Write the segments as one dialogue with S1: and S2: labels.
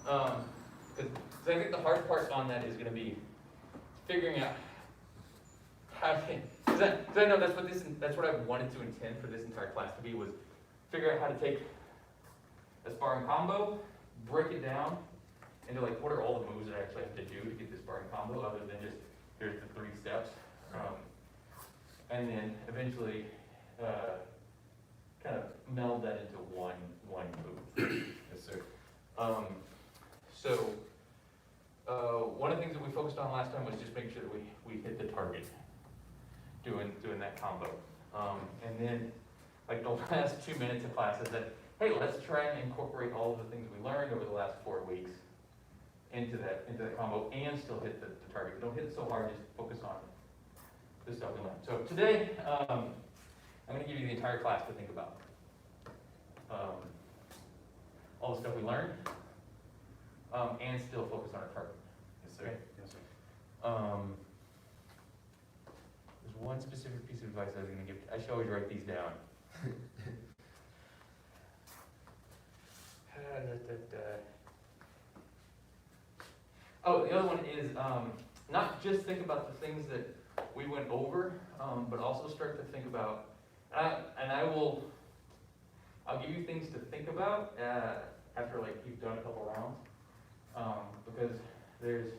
S1: Because I think the hard part on that is going to be figuring out how to, because I know that's what I wanted to intend for this entire class to be, was figure out how to take a sparring combo, break it down into like, what are all the moves that I actually have to do to get this sparring combo, other than just, here's the 3 steps. And then eventually kind of meld that into one move.
S2: Yes, sir.
S1: So one of the things that we focused on last time was just make sure that we hit the target doing that combo. And then like the last 2 minutes of class is that, hey, let's try and incorporate all of the things we learned over the last 4 weeks into that combo and still hit the target. Don't hit it so hard, just focus on the stuff we learned. So today, I'm going to give you the entire class to think about. All the stuff we learned, and still focus on our target.
S2: Yes, sir.
S1: Okay?
S2: Yes, sir.
S1: There's one specific piece of advice I was going to give. I should always write these down. Oh, the other one is not just think about the things that we went over, but also start to think about, I'll give you things to think about after like you've done a couple rounds, because there's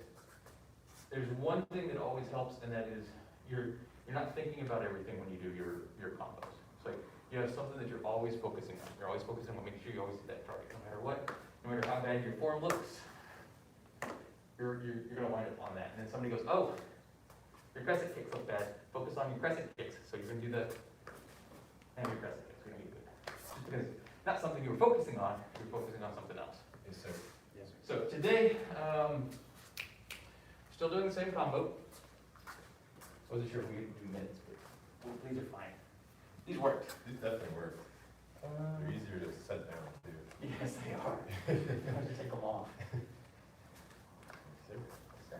S1: one thing that always helps, and that is you're not thinking about everything when you do your combos. It's like you have something that you're always focusing on. You're always focusing on making sure you always hit that target, no matter what, no matter how bad your form looks. You're going to wind up on that. And then somebody goes, oh, your crescent kicks look bad. Focus on your crescent kicks. So you're going to do the, and your crescent kicks are going to be good. Just because it's not something you were focusing on, you're focusing on something else.
S2: Yes, sir. Yes, sir.
S1: So today, still doing the same combo. Wasn't sure if we could do minutes, but these are fine. These worked.
S2: These definitely work. They're easier to set down, too.
S1: Yes, they are. You have to take them off.
S2: Yes, sir.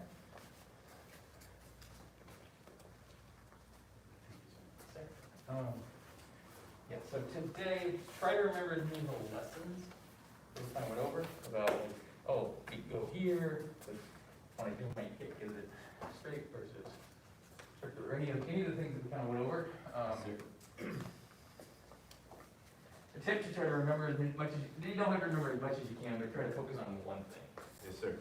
S1: Yeah, so today, try to remember as many of the lessons that we kind of went over about, like, oh, feet go here, but when I do my kick, is it straight versus circular, or any of the things that we kind of went over. Attempt to try to remember as much as you don't have to remember as much as you can, but try to focus on one thing.
S2: Yes, sir.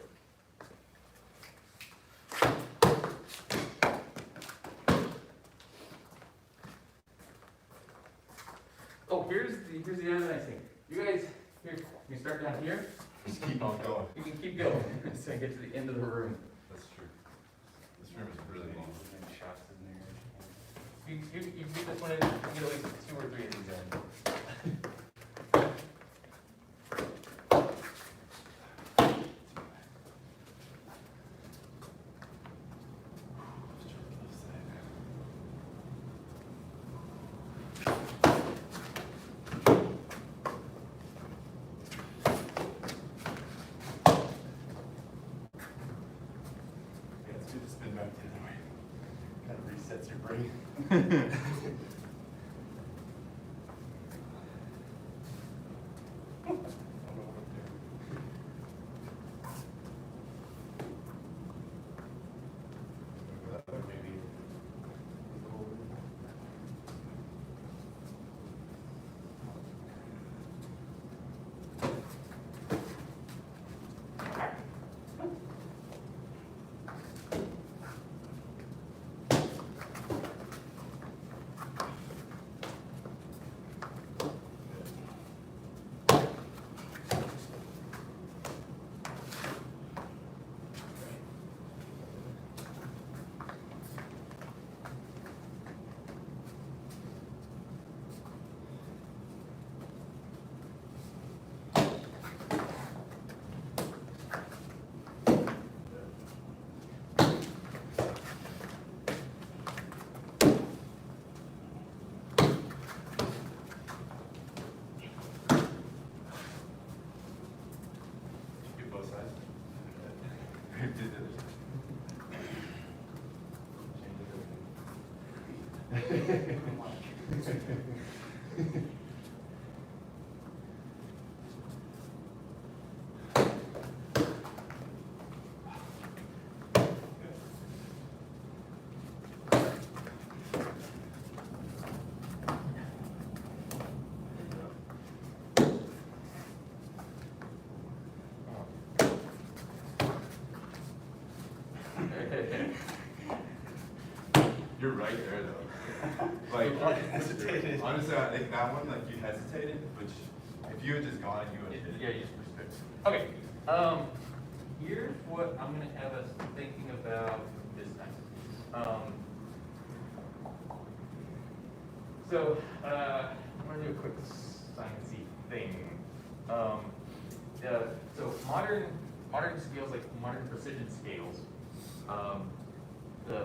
S1: Oh, here's the other nice thing. You guys, here, you start down here.
S2: Just keep on going.
S1: You can keep going until you get to the end of the room.
S2: That's true. This room is really long.
S3: Shots in there.
S1: You get this one in, you get at least 2 or 3 of these in.
S2: Let's do the spin back the other way. Kind of resets your brain. You're right there though. Like,
S3: Hesitated.
S2: honestly, I think that one, like, you hesitated, which, if you had just gone, you would have hit it.
S1: Yeah, you just perspective. Okay, here's what I'm gonna have us thinking about this time. So, I'm gonna do a quick sciencey thing. So modern scales, like modern precision scales,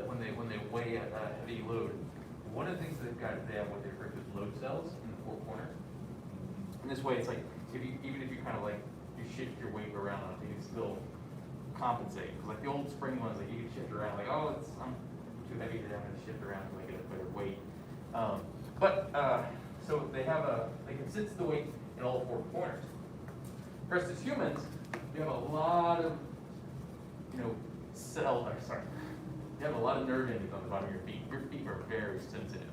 S1: when they weigh a heavy load, one of the things they have what they refer to as load cells in the four corners. And this way, it's like even if you kind of like you shift your weight around on it, you can still compensate. Because like the old spring ones, like you can shift around, like I'm too heavy today, I'm going to shift around to make it a better weight. So they can sense the weight in all four corners. For us as humans, you have a lot of, you have a lot of nerve endings on the bottom of your feet. Your feet are very sensitive.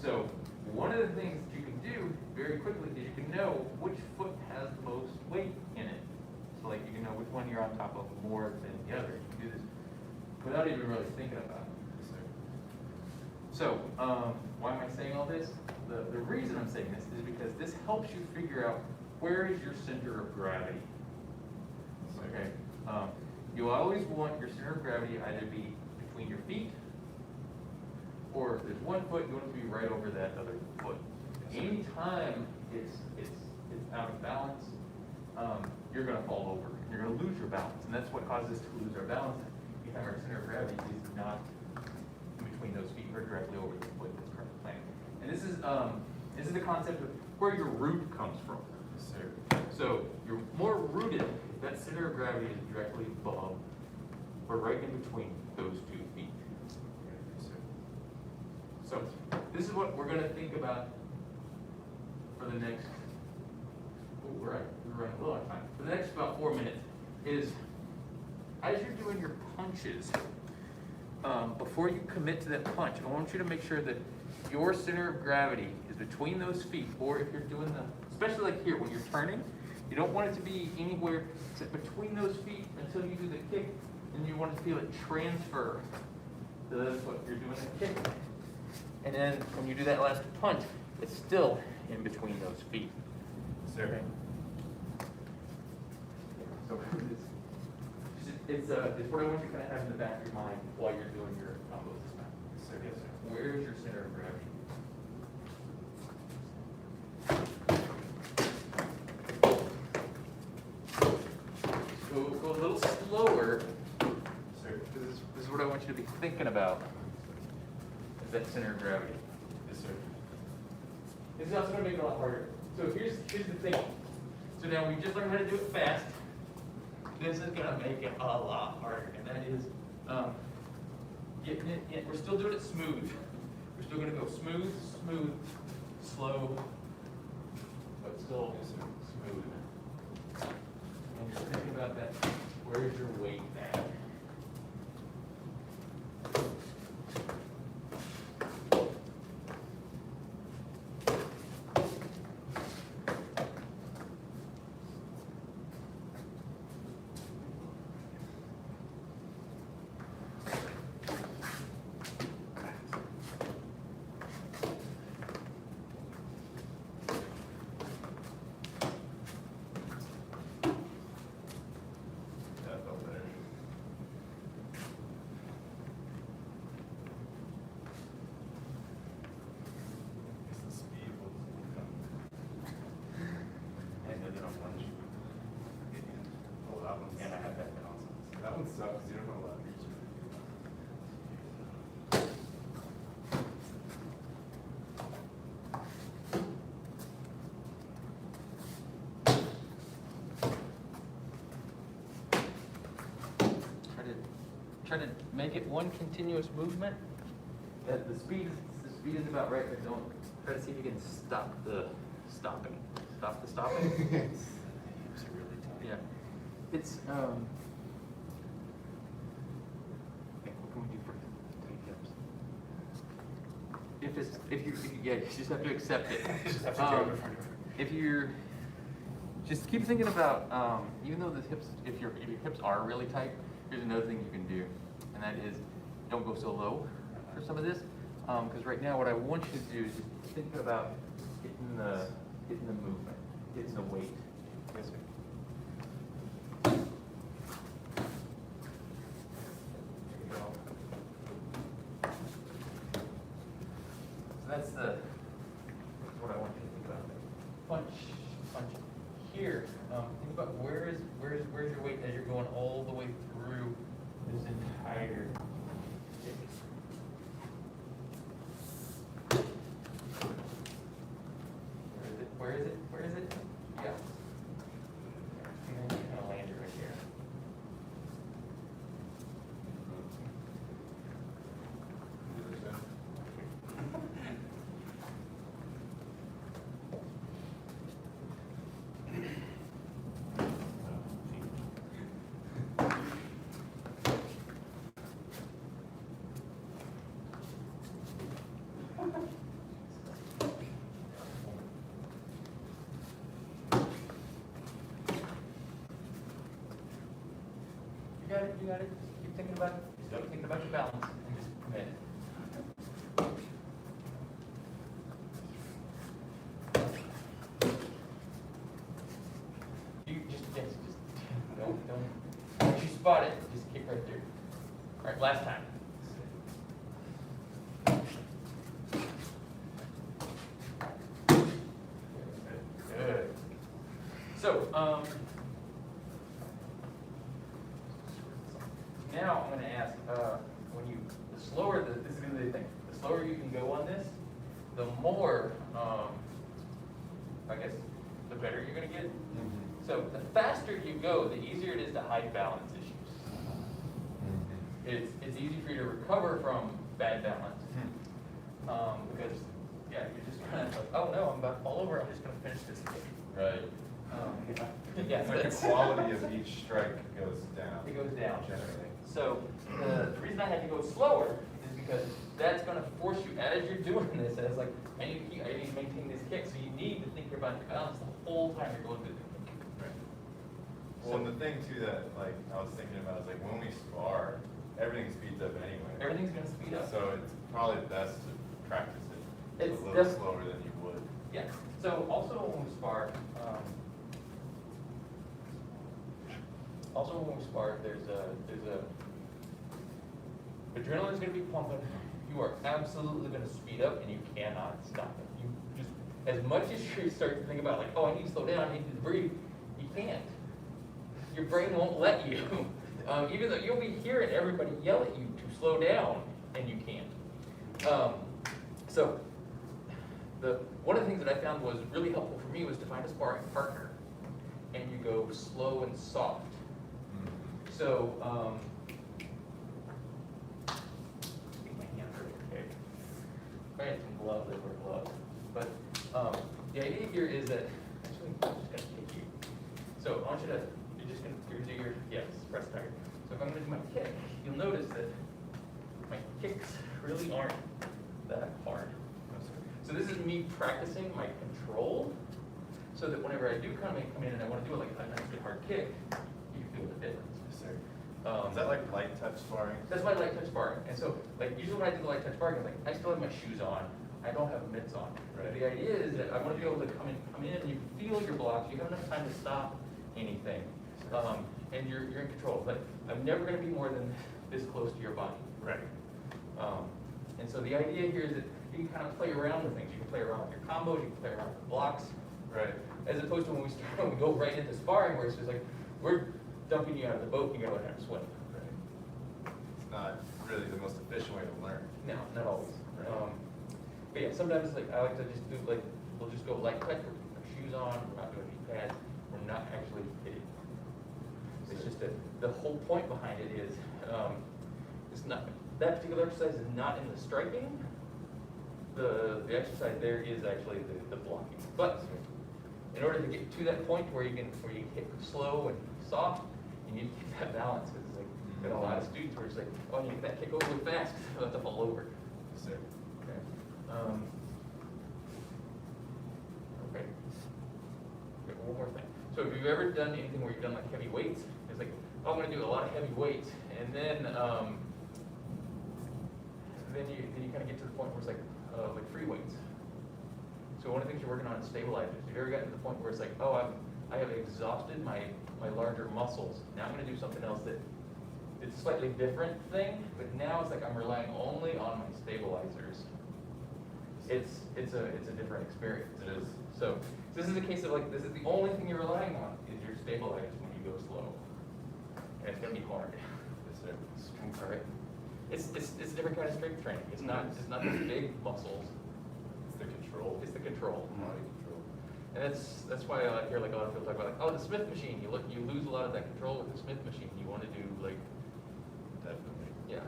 S1: So one of the things that you can do very quickly is you can know which foot has the most weight in it. So like you can know which one you're on top of more than the other. You can do this without even really thinking about it. So why am I saying all this? The reason I'm saying this is because this helps you figure out where is your center of gravity. Okay. You always want your center of gravity either be between your feet, or if there's one foot, you want it to be right over that other foot. Anytime it's out of balance, you're going to fall over. You're going to lose your balance, and that's what causes us to lose our balance. Because our center of gravity is not in between those feet, or directly over the foot that's currently planted. And this is the concept of where your root comes from. So you're more rooted if that center of gravity is directly above or right in between those 2 feet. So this is what we're going to think about for the next, we're running a little out of time. For the next about 4 minutes is, as you're doing your punches, before you commit to that punch, I want you to make sure that your center of gravity is between those feet, or if you're doing especially like here, when you're turning, you don't want it to be anywhere except between those feet until you do the kick, and you want to feel it transfer to what you're doing the kick. And then when you do that last punch, it's still in between those feet.
S2: Sir.
S1: So it's what I want you to kind of have in the back of your mind while you're doing your combos this time.
S2: Sir. Yes, sir.
S1: Where is your center of gravity? Go a little slower.
S2: Sir.
S1: This is what I want you to be thinking about. Is that center of gravity?
S2: Yes, sir.
S1: This is also going to make it a lot harder. So here's the thing. So now we just learned how to do it fast. This is going to make it a lot harder, and that is getting it in. We're still doing it smooth. We're still going to go smooth, smooth, slow, but still smooth. And you're thinking about that. Where's your weight at?
S2: That felt better. Guess the speed will come. And then on lunge. Oh, that one.
S3: And I had that balance.
S2: That one sucks, 'cause you don't have a lot of reach.
S1: Try to make it one continuous movement. The speed is about right, but don't try to see if you can stop the stopping. Stop the stopping.
S2: Hips are really tight.
S1: Yeah. It's okay, what can we do for tight hips? If you just have to accept it.
S2: Just have to go in front of it.
S1: If you're just keep thinking about even though the hips, if your hips are really tight, here's another thing you can do, and that is don't go so low. for some of this. Because right now what I want you to do is just think about getting the movement, getting the weight.
S2: Yes, sir.
S1: There you go. So that's what I want you to think about. Punch here. Think about where's your weight as you're going all the way through this entire kick. Where is it? Yeah. And then you're gonna land it right here. You got it. Just keep thinking about it. Just keep thinking about your balance and just commit. You just don't. Once you spot it, just kick right through. All right, last time. Good. So, now I'm going to ask, the slower, this is going to be the thing, the slower you can go on this, the more, I guess, the better you're going to get. So the faster you go, the easier it is to hide balance issues. It's easy for you to recover from bad balance. Because, yeah, you're just kind of like, oh no, I'm about to fall over, I'm just going to finish this kick.
S2: Right.
S1: Yeah,
S2: It's like the quality of each strike goes down.
S1: It goes down.
S2: Generally.
S1: So the reason I had to go slower is because that's going to force you, as you're doing this, as like, I need to maintain this kick, so you need to think about your balance the whole time you're going through the kick.
S2: Right. Well, and the thing too that like I was thinking about is like when we spar, everything speeds up anyway.
S1: Everything's going to speed up.
S2: So it's probably best to practice it
S1: It's
S2: a little
S1: just-
S2: slower than you would.
S1: Yeah. So also when we spar, there's adrenaline's going to be pumping. You are absolutely going to speed up, and you cannot stop it. You just, as much as you start to think about like, oh, I need to slow down, I need to breathe, you can't. Your brain won't let you. Even though you'll be hearing everybody yell at you to slow down, and you can't. So one of the things that I found was really helpful for me was to find a sparring partner, and you go slow and soft. So, I had some gloves that were gloves, but the idea here is that actually I'm just gonna kick you. So I want you to do your press target. So if I'm gonna do my kick, you'll notice that my kicks really aren't that hard. So this is me practicing my control, so that whenever I do come in and I want to do like a nice hard kick, you feel the difference.
S2: Yes, sir. Is that like light touch sparring?
S1: That's my light touch sparring. And so, like, usually when I do the light touch sparring, I'm like, I still have my shoes on. I don't have mitts on.
S2: Right.
S1: The idea is that I want to be able to come in, you feel your blocks, you have enough time to stop anything. And you're in control. But I'm never going to be more than this close to your body.
S2: Right.
S1: And so the idea here is that you can kind of play around with things. You can play around with your combos, you can play around with blocks.
S2: Right.
S1: As opposed to when we go right into sparring, where it's just like, we're dumping you out of the boat, you gotta learn how to swim.
S2: Right. It's not really the most efficient way to learn.
S1: No, not always.
S2: Right.
S1: But yeah, sometimes like I like to just do like, we'll just go light touch, we're putting our shoes on, we're not doing knee pads, we're not actually hitting. It's just that the whole point behind it is, it's not, that particular exercise is not in the striking. The exercise there is actually the blocking. But in order to get to that point where you can hit slow and soft, you need to keep that balance. Because it's like, got a lot of students where it's like, oh, I need to get that kick over really fast because I have to fall over.
S2: Yes, sir.
S1: Okay. Okay. Okay, one more thing. So if you've ever done anything where you've done like heavy weights, it's like, oh, I'm going to do a lot of heavy weights, and then then you kind of get to the point where it's like free weights. So one of the things you're working on is stabilizers. Have you ever gotten to the point where it's like, oh, I have exhausted my larger muscles. Now I'm going to do something else that it's a slightly different thing, but now it's like I'm relying only on my stabilizers. It's a different experience. It is. So this is a case of like, this is the only thing you're relying on is your stabilizers when you go slow. And it's going to be hard. All right. It's a different kind of strength training. It's not these big muscles.
S2: It's the control.
S1: It's the control.
S2: Body control.
S1: And that's why I hear like a lot of people talk about like, oh, the Smith machine. You lose a lot of that control with the Smith machine. You want to do like,
S2: Definitely.
S1: yeah.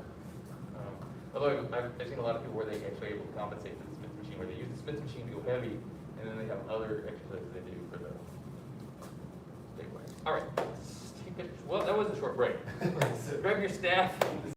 S1: Although I've seen a lot of people where they actually able to compensate for the Smith machine, where they use the Smith machine to go heavy, and then they have other exercises they do for the stabilizer. All right. Well, that was a short break. Grab your staff.